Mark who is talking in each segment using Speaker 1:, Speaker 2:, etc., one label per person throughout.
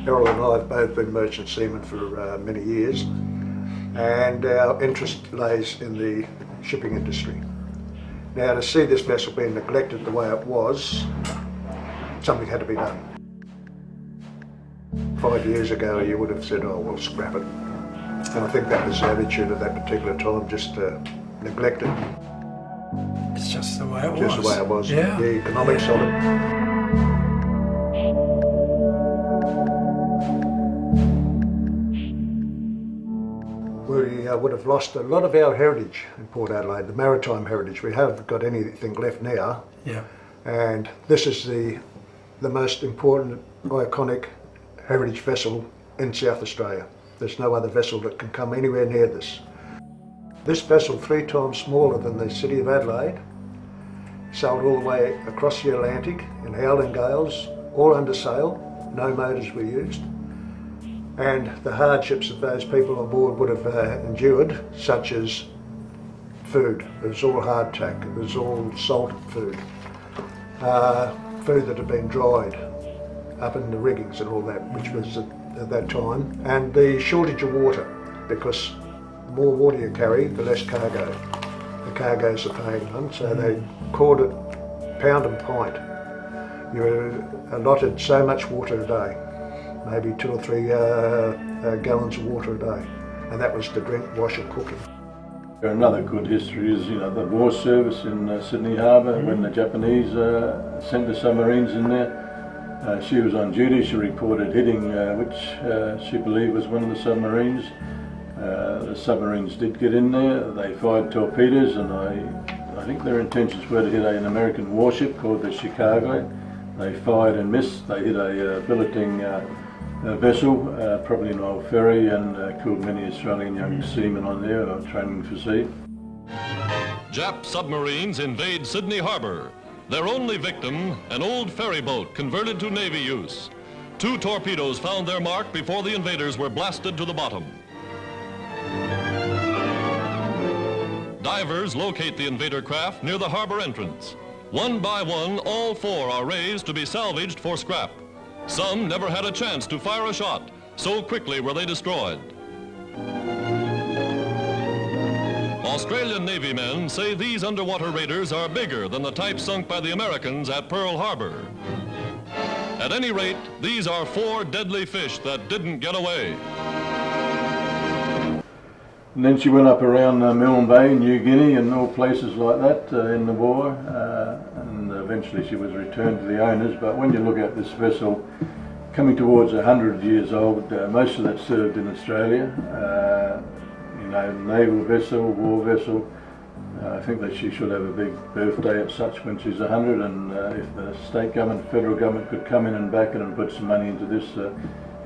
Speaker 1: Harold and I have both been merchant seamen for many years, and our interest lays in the shipping industry. Now, to see this vessel being neglected the way it was, something had to be done. 5 years ago you would have said, oh, we'll scrap it. And I think that was the attitude at that particular time, just to neglect it.
Speaker 2: It's just the way it was.
Speaker 1: Just the way it was,
Speaker 2: yeah.
Speaker 1: The economics of it. We would have lost a lot of our heritage in Port Adelaide, the maritime heritage. We haven't got anything left now.
Speaker 2: Yeah.
Speaker 1: And this is the most important, iconic heritage vessel in South Australia. There's no other vessel that can come anywhere near this. This vessel, 3 times smaller than the city of Adelaide, sailed all the way across the Atlantic in howling gales, all under sail, no motors were used. And the hardships that those people on board would have endured, such as food. It was all hardtack, it was all salted food. Food that had been dried up in the riggings and all that, which was at that time. And the shortage of water, because the more water you carry, the less cargo. The cargoes are paying on, so they called it pound and pint. You were allotted so much water a day, maybe 2 or 3 gallons of water a day, and that was to drink, wash and cooking.
Speaker 3: Another good history is, the war service in Sydney Harbour, when the Japanese sent the submarines in there. She was on duty, she reported hitting which she believed was one of the submarines. The submarines did get in there, they fired torpedoes, and I think their intentions were to hit an American warship called the Chicago. They fired and missed, they hit a billeting vessel, probably an old ferry, and killed many Australian young seamen on there training for sea.
Speaker 4: Jap submarines invade Sydney Harbour. Their only victim, an old ferry boat converted to Navy use. 2 torpedoes found their mark before the invaders were blasted to the bottom. Divers locate the invader craft near the harbour entrance. One by one, all 4 are raised to be salvaged for scrap. Some never had a chance to fire a shot, so quickly were they destroyed. Australian Navy men say these underwater raiders are bigger than the type sunk by the Americans at Pearl Harbor. At any rate, these are 4 deadly fish that didn't get away.
Speaker 3: And then she went up around Milne Bay, New Guinea, and all places like that in the war, and eventually she was returned to the owners. But when you look at this vessel, coming towards 100 years old, most of that served in Australia. Naval vessel, war vessel. I think that she should have a big birthday as such when she's 100, and if the state government, federal government could come in and back it and put some money into this,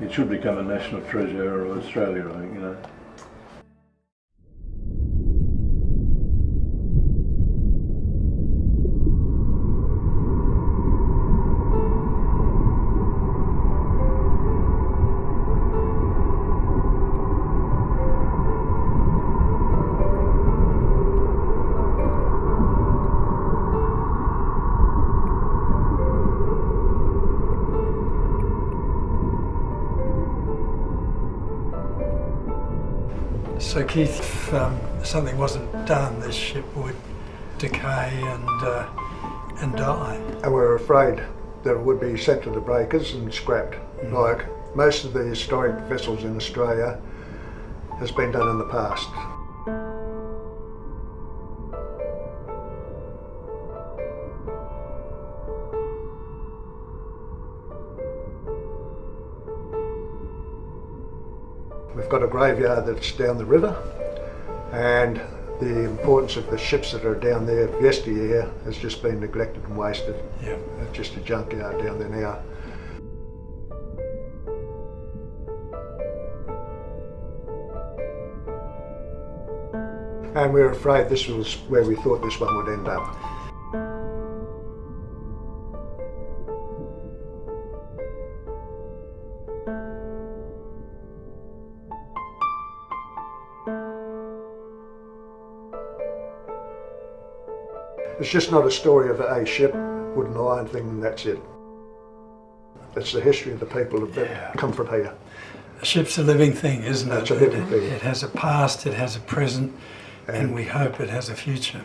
Speaker 3: it should become a national treasure of Australia, I think,
Speaker 2: So Keith, if something wasn't done, this ship would decay and die.
Speaker 1: And we were afraid that it would be sent to the breakers and scrapped, like most of the historic vessels in Australia has been done in the past. We've got a graveyard that's down the river, and the importance of the ships that are down there yesteryear has just been neglected and wasted.
Speaker 2: Yeah.
Speaker 1: It's just a junkyard down there now. And we were afraid this was where we thought this one would end up. It's just not a story of a ship, wooden iron thing, and that's it. it's the history of the people that come from here.
Speaker 2: A ship's a living thing, isn't it?
Speaker 1: It's a living thing.
Speaker 2: It has a past, it has a present, and we hope it has a future.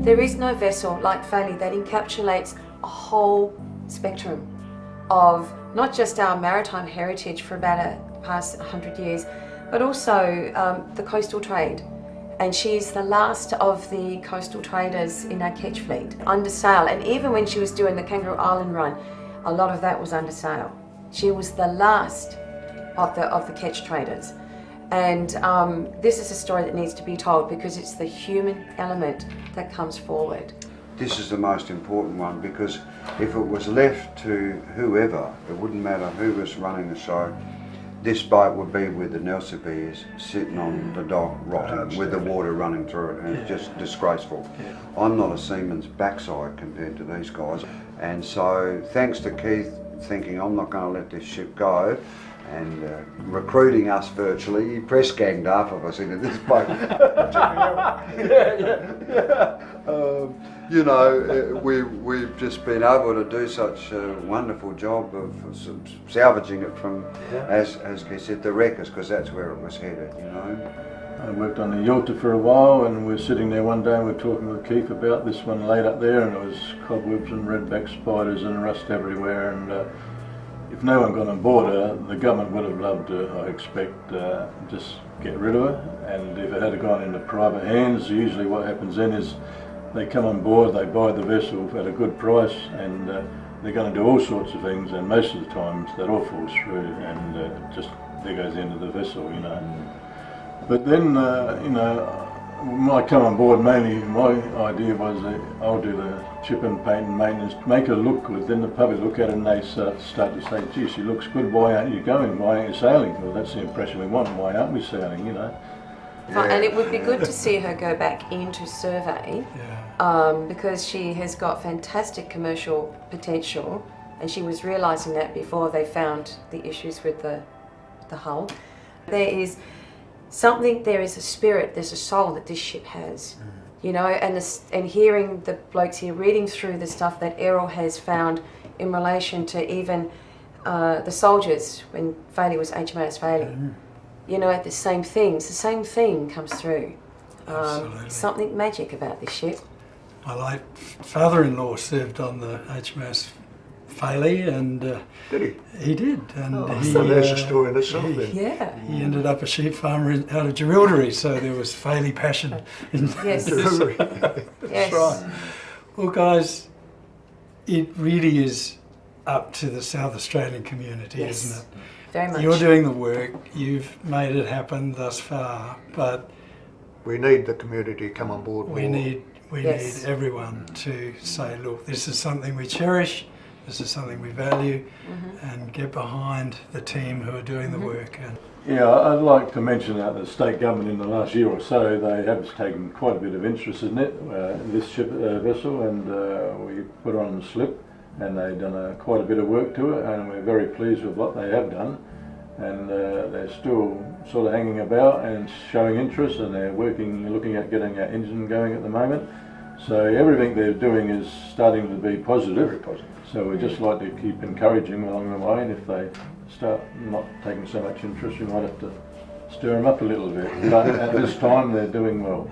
Speaker 5: There is no vessel like Falie that encapsulates a whole spectrum of not just our maritime heritage for about the past 100 years, but also the coastal trade. And she's the last of the coastal traders in our Ketch fleet, under sail. And even when she was doing the Kangaroo Island run, a lot of that was under sail. She was the last of the Ketch traders. And this is a story that needs to be told because it's the human element that comes forward.
Speaker 6: This is the most important one because if it was left to whoever, it wouldn't matter who was running the show, this boat would be where the Nelson is, sitting on the dock rotting with the water running through it, and it's just disgraceful. I'm not a seaman's backside compared to these guys, and so thanks to Keith thinking I'm not going to let this ship go, and recruiting us virtually, he press ganged half of us into this boat. You know, we've just been able to do such a wonderful job of salvaging it from, as Keith said, the wreckers, because that's where it was headed, you know.
Speaker 3: I worked on the Yalta for a while, and we were sitting there one day and we were talking with Keith about this one laid up there, and it was cobwebs and redback spiders and rust everywhere, and if no one got on board her, the government would have loved her, I expect, just get rid of her. And if it had gone into private hands, usually what happens then is they come on board, they buy the vessel at a good price, and they're going to do all sorts of things, and most of the times that all falls through, and just there goes the end of the vessel, you know. But then, you know, when I come on board, mainly my idea was that I'll do the chip and paint and maintenance, make her look good. Then the public look at it and they start to say, gee, she looks good, why aren't you going? Why aren't you sailing? Well, that's the impression we want, why aren't we sailing, you know?
Speaker 5: And it would be good to see her go back into survey because she has got fantastic commercial potential, and she was realising that before they found the issues with the hull. There is something, there is a spirit, there's a soul that this ship has, you know, and hearing the blokes here reading through the stuff that Errol has found in relation to even the soldiers when Falie was HMAS Falie. You know, the same thing comes through. Something magic about this ship.
Speaker 2: My late father-in-law served on the HMAS Falie, and
Speaker 1: Did he?
Speaker 2: he did. And
Speaker 1: So there's a story in itself then.
Speaker 2: he ended up a sheep farmer out of Jerilderie, so there was Falie passion in
Speaker 5: Yes.
Speaker 2: That's
Speaker 5: Yes.
Speaker 2: right. Well, guys, it really is up to the South Australian community,
Speaker 5: Yes.
Speaker 2: isn't it?
Speaker 5: Very much.
Speaker 2: You're doing the work, you've made it happen thus far, but
Speaker 1: We need the community to come on board.
Speaker 2: we need
Speaker 5: Yes.
Speaker 2: everyone to say, look, this is something we cherish, this is something we value, and get behind the team who are doing the work. And
Speaker 3: Yeah, I'd like to mention that the state government in the last year or so, they have taken quite a bit of interest in it, this ship vessel, and we put her on the slip, and they've done quite a bit of work to it, and we're very pleased with what they have done. And they're still sort of hanging about and showing interest, and they're looking at getting our engine going at the moment. So everything they're doing is starting to be positive.
Speaker 1: Very positive.
Speaker 3: So we just like to keep encouraging along the way, and if they start not taking so much interest, we might have to stir them up a little bit. But at this time, they're doing well.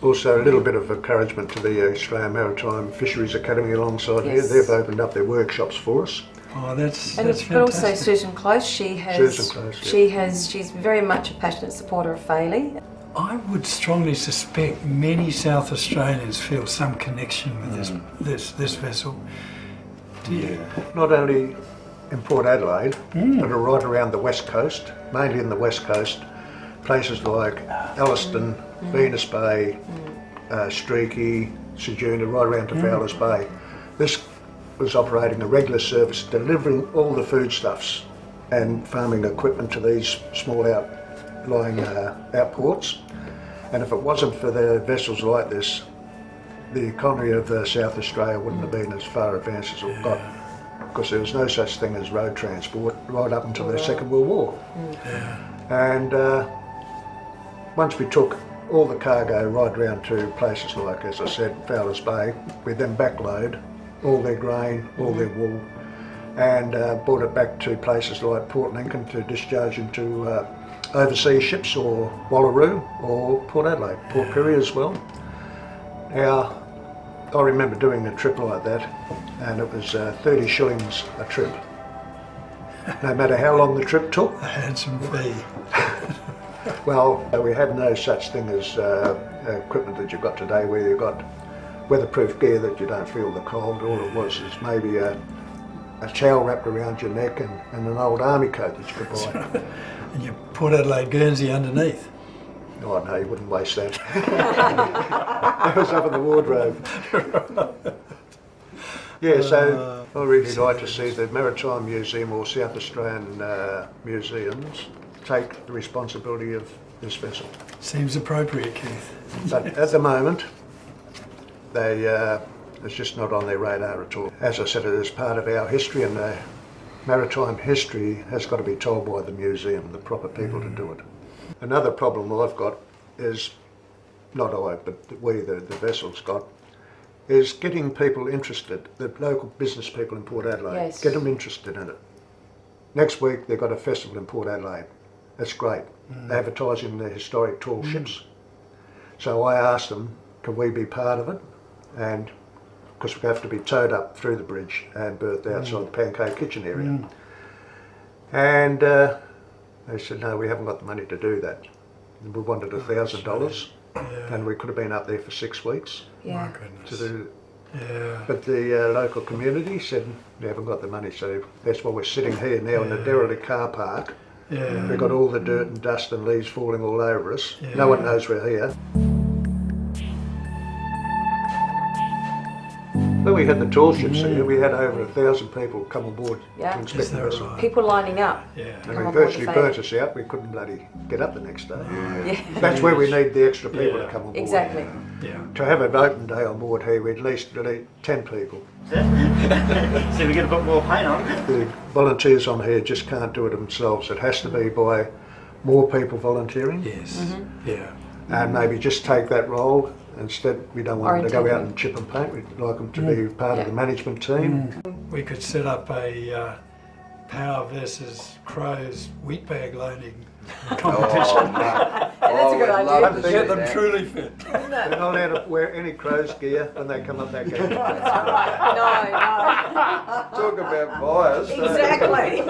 Speaker 1: Also, a little bit of encouragement to the Australian Maritime Fisheries Academy alongside
Speaker 5: Yes.
Speaker 1: here. They've opened up their workshops for us.
Speaker 2: oh, that's
Speaker 5: But
Speaker 2: fantastic.
Speaker 5: also Susan Close,
Speaker 1: Susan Close,
Speaker 5: she's very much a passionate supporter of Falie.
Speaker 2: I would strongly suspect many South Australians feel some connection with this vessel. Do you?
Speaker 1: Not only in Port Adelaide, but right around the west coast, mainly in the west coast, places like Elliston, Venus Bay, Streaky, Sejuna, right around to Fowler's Bay. This was operating a regular service, delivering all the foodstuffs and farming equipment to these small outlying outports. And if it wasn't for the vessels like this, the economy of South Australia wouldn't have been as far advanced as it got, because there was no such thing as road transport right up until the Second World War. And Once we took all the cargo right round to places like, as I said, Fowler's Bay, we then backload all their grain, all their wool, and brought it back to places like Port Lincoln to discharge into overseas ships, or Wallaroo, or Port Adelaide, Port Pirie as well. Now, I remember doing a trip like that, and it was 30 shillings a trip. No matter how long the trip took.
Speaker 2: A handsome fee.
Speaker 1: Well, we had no such thing as equipment that you've got today, where you've got weatherproof gear that you don't feel the cold. All it was is maybe a towel wrapped around your neck and an old army coat that you could buy.
Speaker 2: And you Port Adelaide Guernsey underneath.
Speaker 1: Oh no, you wouldn't waste that. That was up in the wardrobe. Yeah, so I really like to see the Maritime Museum or South Australian museums take the responsibility of this vessel.
Speaker 2: Seems appropriate, Keith.
Speaker 1: But at the moment, it's just not on their radar at all. As I said, it is part of our history, and maritime history has got to be told by the museum, the proper people to do it. Another problem I've got is, not I, but we, the vessel's got, is getting people interested, the local business people in Port Adelaide,
Speaker 5: Yes.
Speaker 1: get them interested in it. Next week they've got a festival in Port Adelaide. That's great, advertising the historic tall ships. So I asked them, can we be part of it? And because we have to be towed up through the bridge and berthed outside the pancake kitchen area. And they said, no, we haven't got the money to do that. And we wanted $1,000, and we could have been up there for 6 weeks
Speaker 5: Yeah.
Speaker 2: My goodness.
Speaker 1: to do.
Speaker 2: Yeah.
Speaker 1: But the local community said we haven't got the money, so that's why we're sitting here now in a derelict car park.
Speaker 2: Yeah.
Speaker 1: We've got all the dirt and dust and leaves falling all over us.
Speaker 2: Yeah.
Speaker 1: No one knows we're here. When we had the tall ships here, we had over 1,000 people come on board
Speaker 5: Yeah.
Speaker 1: to inspect
Speaker 2: Is
Speaker 1: the
Speaker 2: that
Speaker 1: vessel.
Speaker 2: right?
Speaker 5: People lining up.
Speaker 2: Yeah.
Speaker 1: And
Speaker 5: Come
Speaker 1: we
Speaker 5: on board
Speaker 1: virtually
Speaker 5: the
Speaker 1: burnt us out. We couldn't bloody get up the next day.
Speaker 5: Yeah.
Speaker 1: That's where we need the extra people
Speaker 2: Yeah.
Speaker 1: to come on board.
Speaker 5: Exactly.
Speaker 2: Yeah.
Speaker 1: To have an open day on board here, we at least need 10 people.
Speaker 7: So we're going to put more paint on.
Speaker 1: The volunteers on here just can't do it themselves. It has to be by more people volunteering,
Speaker 2: Yes. Yeah.
Speaker 1: and maybe just take that role. Instead, we don't want them to go out
Speaker 5: Orientating.
Speaker 1: and chip and paint. We'd like them to be part of the management team.
Speaker 2: We could set up a Power versus Crows wheat bag loading competition.
Speaker 5: That's a good idea.
Speaker 2: Get them truly fit.
Speaker 1: They're not allowed to wear any crow's gear when they come up that gate.
Speaker 5: No,
Speaker 6: Talk about bias.
Speaker 5: no. Exactly.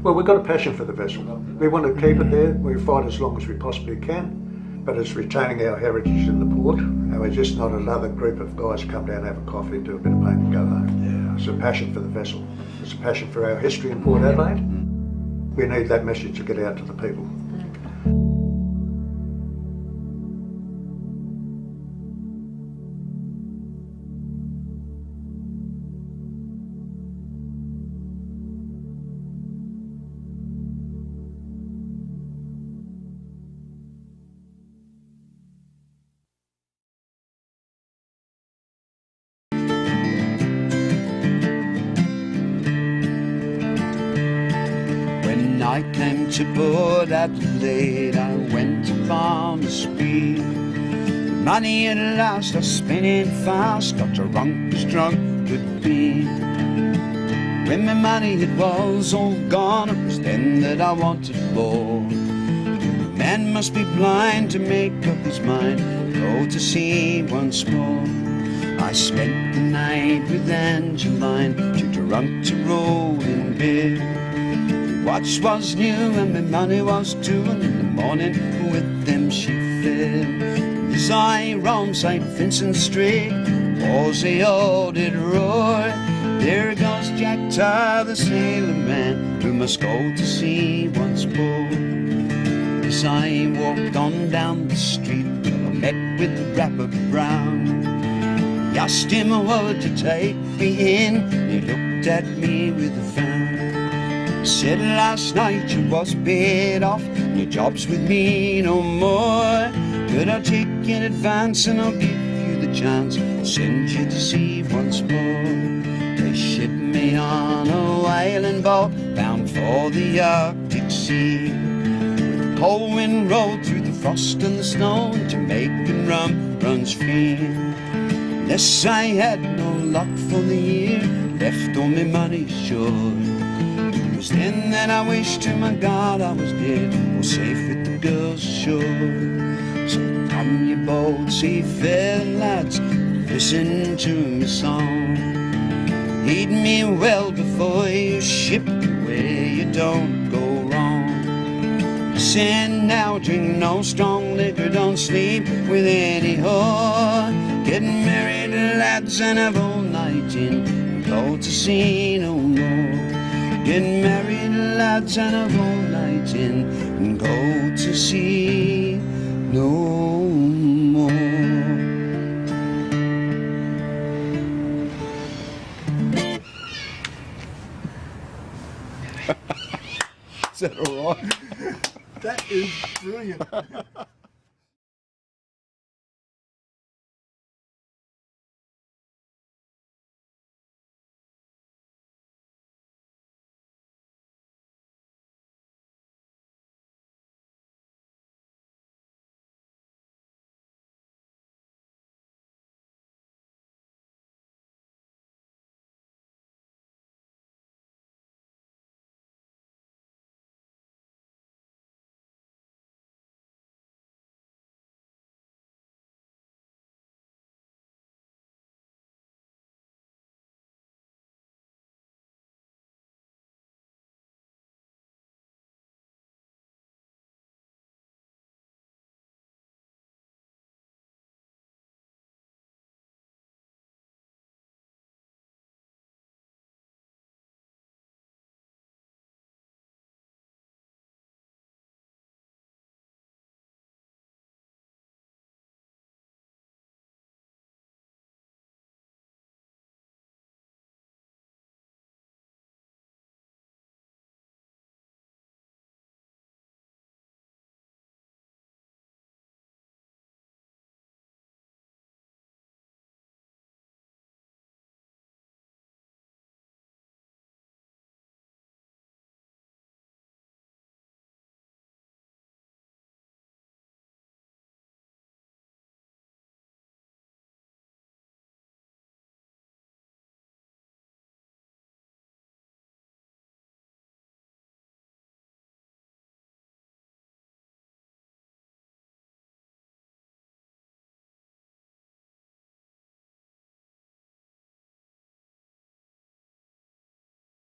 Speaker 1: Well, we've got a passion for the vessel. We want to keep it there. We fight as long as we possibly can, but it's retaining our heritage in the port, and we're just not another group of guys come down, have a coffee, do a bit of paint and go home.
Speaker 2: Yeah.
Speaker 1: It's a passion for the vessel. It's a passion for our history in Port Adelaide. We need that message to get out to the people.
Speaker 8: When I came to Port Adelaide, I went upon the spree. The money at last I spent it fast, got drunk as drunk could be. When my money it was all gone, it was then that I wanted more. A man must be blind to make up his mind, go to sea once more. I spent the night with Angeline, too drunk to roll in bed. The watch was new and my money was too, and in the morning with them she fell. As I roamed St. Vincent Street, was the old did roar. There goes Jack Tar, the sailor man, who must go to sea once more. as I walked on down the street, I met with the rapper Brown. He asked him would to take me in, and he looked at me with a frown. He said last night you was paid off, and your job's with me no more. Could I take in advance and I'll give you the chance to send you to sea once more. They shipped me on a whaling boat bound for the Arctic Sea. With cold wind rolled through the frost and the snow, and Jamaican rum runs free. Unless I had no luck for the year, left all my money short. It was then that I wished to my God I was dead, or safe with the girls ashore. So come you bold seafaring lads, listen to me song. Heed me well before you ship away, you don't go wrong. Listen now, drink no strong liquor, don't sleep with any whore. Get married lads and have all night in, and go to sea no more. Get married lads and have all night in, and go to sea no more.
Speaker 3: Is that all right?
Speaker 2: That is brilliant.